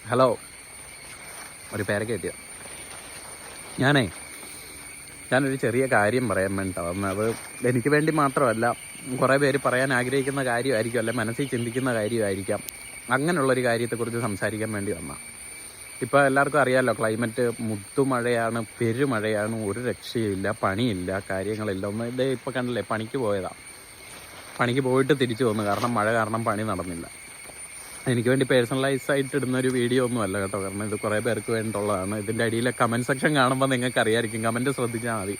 Hello, ഒരു പേരൊക്കെ കിട്ടിയോ? ഞാനൊരു ചെറിയ കാര്യം പറയാൻ വേണ്ടി വന്നത്. എനിക്ക് വേണ്ടി മാത്രമല്ല, കുറേ പേര് പറയാൻ ആഗ്രഹിക്കുന്ന കാര്യമായിരിക്കും, അല്ലെ മനസ്സിൽ ചിന്തിക്കുന്ന കാര്യമായിരിക്കാം. അങ്ങനെയുള്ളൊരു കാര്യത്തെക്കുറിച്ച് സംസാരിക്കാൻ വേണ്ടി വന്നതാണ്. ഇപ്പോൾ എല്ലാവർക്കും അറിയാമല്ലോ, ക്ലൈമറ്റ് മുത്തുമഴയാണ്, പെരുമഴയാണ്, ഒരു രക്ഷയില്ല, പണിയില്ല, കാര്യങ്ങളില്ല. ഇതേ ഇപ്പോൾ കണ്ടില്ലേ, പണിക്ക് പോയിട്ട് തിരിച്ചു വന്നു. കാരണം മഴ കാരണം പണി നടന്നില്ല. എനിക്ക് വേണ്ടി പേഴ്സണലൈസായിട്ട് ഇടുന്നൊരു വീഡിയോ ഒന്നും അല്ല കേട്ടോ, കാരണം ഇത് കുറേ പേർക്ക് വേണ്ടിയുള്ളതാണ്. ഇതിൻ്റെ അടിയിലെ കമൻറ്റ് സെക്ഷൻ കാണുമ്പോൾ നിങ്ങൾക്ക് അറിയാമായിരിക്കും, കമൻറ്റ് ശ്രദ്ധിച്ചാൽ മതി.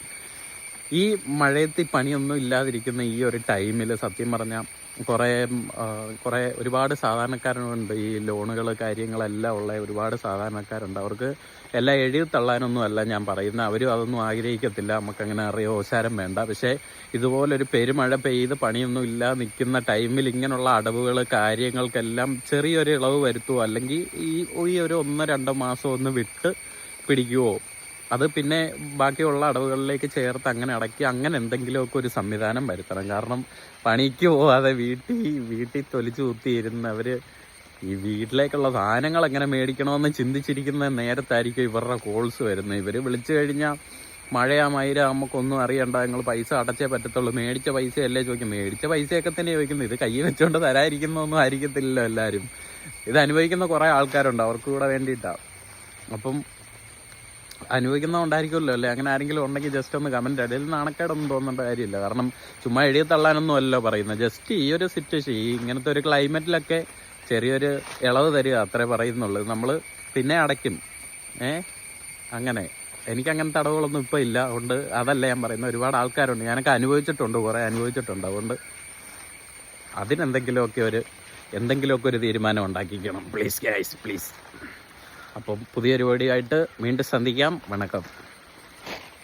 ഈ മഴയത്ത് പണിയൊന്നും ഇല്ലാതിരിക്കുന്ന ഈ ഒരു ടൈമിൽ സത്യം പറഞ്ഞാൽ ഒരുപാട് സാധാരണക്കാരുണ്ട്. ഈ ലോണുകൾ കാര്യങ്ങളെല്ലാം ഉള്ള ഒരുപാട് സാധാരണക്കാരുണ്ട്. അവർക്ക് എല്ലാം എഴുതി തള്ളാനൊന്നും അല്ല ഞാൻ പറയുന്നത്, അവരും അതൊന്നും ആഗ്രഹിക്കത്തില്ല, നമുക്കങ്ങനെ ഓശാരം വേണ്ട. പക്ഷേ ഇതുപോലൊരു പെരുമഴ പെയ്ത് പണിയൊന്നും ഇല്ലാതെ നിൽക്കുന്ന ടൈമിൽ ഇങ്ങനെയുള്ള അടവുകൾ കാര്യങ്ങൾക്കെല്ലാം ചെറിയൊരു ഇളവ് വരുത്തുമോ, അല്ലെങ്കിൽ ഈ ഒരു 1-2 മാസം ഒന്ന് വിട്ട് പിടിക്കുമോ, അത് പിന്നെ ബാക്കിയുള്ള അടവുകളിലേക്ക് ചേർത്ത് അങ്ങനെ അടക്കി അങ്ങനെ എന്തെങ്കിലുമൊക്കെ ഒരു സംവിധാനം വരുത്തണം. കാരണം പണിക്ക് പോവാതെ വീട്ടിൽ തൊലിച്ചു കുത്തിയിരുന്നവർ ഈ വീട്ടിലേക്കുള്ള സാധനങ്ങൾ എങ്ങനെ മേടിക്കണമെന്ന് ചിന്തിച്ചിരിക്കുന്ന നേരത്തായിരിക്കും ഇവരുടെ കോൾസ് വരുന്നത്. ഇവർ വിളിച്ചു കഴിഞ്ഞാൽ മഴയാ നമുക്കൊന്നും അറിയണ്ട, നിങ്ങൾ പൈസ അടച്ചേ പറ്റത്തുള്ളൂ, മേടിച്ച പൈസയല്ലേ ചോദിക്കും. മേടിച്ച പൈസയൊക്കെ തന്നെ ചോദിക്കുന്നത്. ഇത് കയ്യിൽ വെച്ചുകൊണ്ട് തരാതിരിക്കുന്നൊന്നും ആയിരിക്കത്തില്ലല്ലോ എല്ലാവരും. ഇത് അനുഭവിക്കുന്ന കുറേ ആൾക്കാരുണ്ട്, അവർക്ക് കൂടെ വേണ്ടിയിട്ടാണ്. അപ്പം അനുഭവിക്കുന്നതുകൊണ്ടായിരിക്കുമല്ലോ അല്ലേ? അങ്ങനെ ആരെങ്കിലും ഉണ്ടെങ്കിൽ ജസ്റ്റ് ഒന്ന് കമൻറ്റ്. അതിൽ നാണക്കേടൊന്നും തോന്നേണ്ട കാര്യമില്ല. കാരണം ചുമ്മാ എഴുതി തള്ളാനൊന്നും അല്ലോ പറയുന്നത്. ജസ്റ്റ് ഈ ഒരു സിറ്റുവേഷൻ, ഇങ്ങനത്തെ ഒരു ക്ലൈമറ്റിലൊക്കെ ചെറിയൊരു ഇളവ് തരിക, അത്രേ പറയുന്നുള്ളൂ. നമ്മൾ പിന്നെ അടയ്ക്കും. അങ്ങനെ എനിക്കങ്ങനത്തെ അടവുകളൊന്നും ഇപ്പോൾ ഇല്ല. അതുകൊണ്ട് അതല്ല ഞാൻ പറയുന്നത്. ഒരുപാട് ആൾക്കാരുണ്ട്, ഞാനൊക്കെ കുറേ അനുഭവിച്ചിട്ടുണ്ട്. അതുകൊണ്ട് അതിനെന്തെങ്കിലുമൊക്കെ ഒരു തീരുമാനം ഉണ്ടാക്കിക്കണം പ്ലീസ് ഗൈസ്, പ്ലീസ്. അപ്പം പുതിയൊരു വീഡിയോ ആയിട്ട് വീണ്ടും സന്ധിക്കാം. വണക്കം.